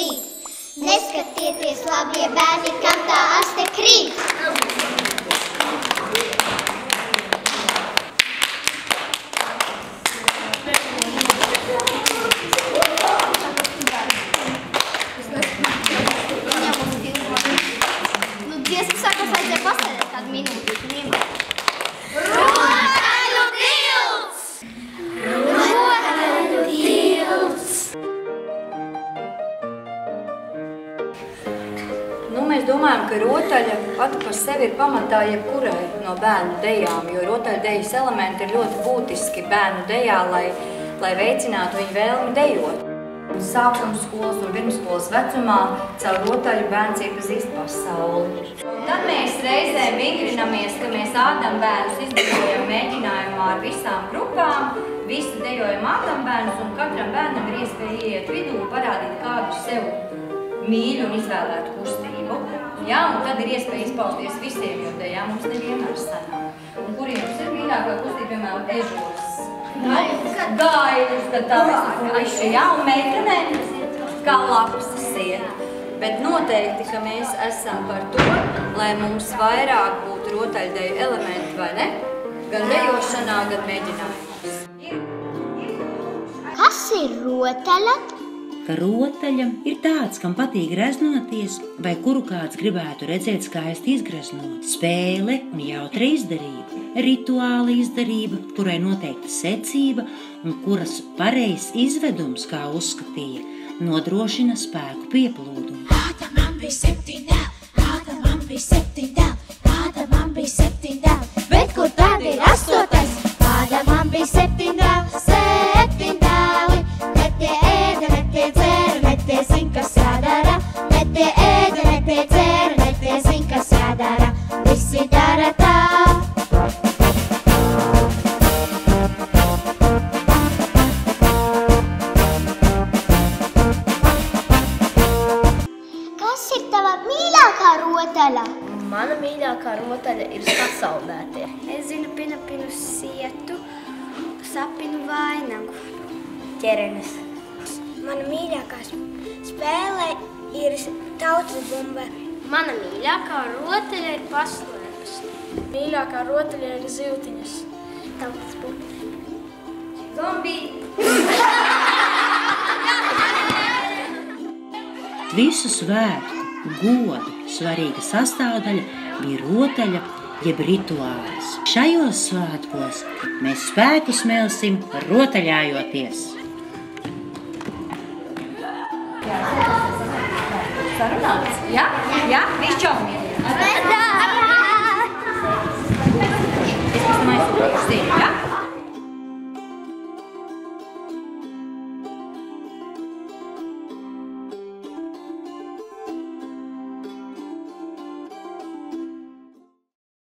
krīt. Neskatieties, labie bērni, kam tā aste krīt. Dziesmu sākos vajadzēja pastāvēt kādu minūti. Rotaļu tilts! Rotaļu tilts! Mēs domājam, ka rotaļa pati par sevi ir pamatā jebkurai no bērnu dejām, jo rotaļdejas elementi ir ļoti būtiski bērnu dejā, lai veicinātu viņu vēlmi dejot. Sākuma skolas un pirmskolas vecumā caur rotaļu bērns iepazīst pasauli. Tad mēs reizēm vingrinamies, ka mēs ādam bērnus izdevojam mēģinājumā ar visām grupām, visi dejojam ādam bērnus un katram bērnam ir iespēja ieiet vidū un parādīt kādu sev mīļu un izvēlētu kustību. Jā, un tad ir iespēja izpausties visiem, jo dejā mums nevienmēr sanāk. Un kuri jums ir mīļākā kustība, piemēram, ežos? Gaiļus, tad tā visi puiši, jā, un meitenēm kā lapsas iet. Bet noteikti, ka mēs esam par to, lai mums vairāk būtu rotaļdeju elementi, vai ne? Gan dejošanā, gan mēģinājumos. Kas ir rotaļa? Ka rotaļa ir tāds, kam patīk greznoties, vai kuru kāds gribētu redzēt skaisti izgreznot. Spēle un jautra izdarība, rituāla izdarība, kurai noteikta secība un kuras pareizs izvedums, kā uzskatīja, nodrošina spēku pieplūdumu. Kāda man bija 7 dēli, kāda man bija 7 dēli, kāda man bija 7 dēli, bet kur tad ir 8? Kāda man bija 7 dēli, 7 dēli, ne tie ēda, ne tie dzēra, ne tie zin, kas jādara, ne tie ēda, ne tie dzēra, ne tie zin, kas jādara, visi dara tā. Rotaļa. Mana mīļākā rotaļa ir sasaldētie. Es zinu pinapinu sietu, sapinu vainagu. Ķerenes. Mana mīļākā spēle ir tautas bumba. Mana mīļākā rotaļa ir paslēpes. Mīļākā rotaļa ir zivtiņas. Tautas bumba. Zombiji! Visu svētku, godu svarīga sastāvdaļa bija rotaļa jeb rituāls. Šajos svētkos mēs spēku smelsim rotaļājoties. Sarunāts, jā?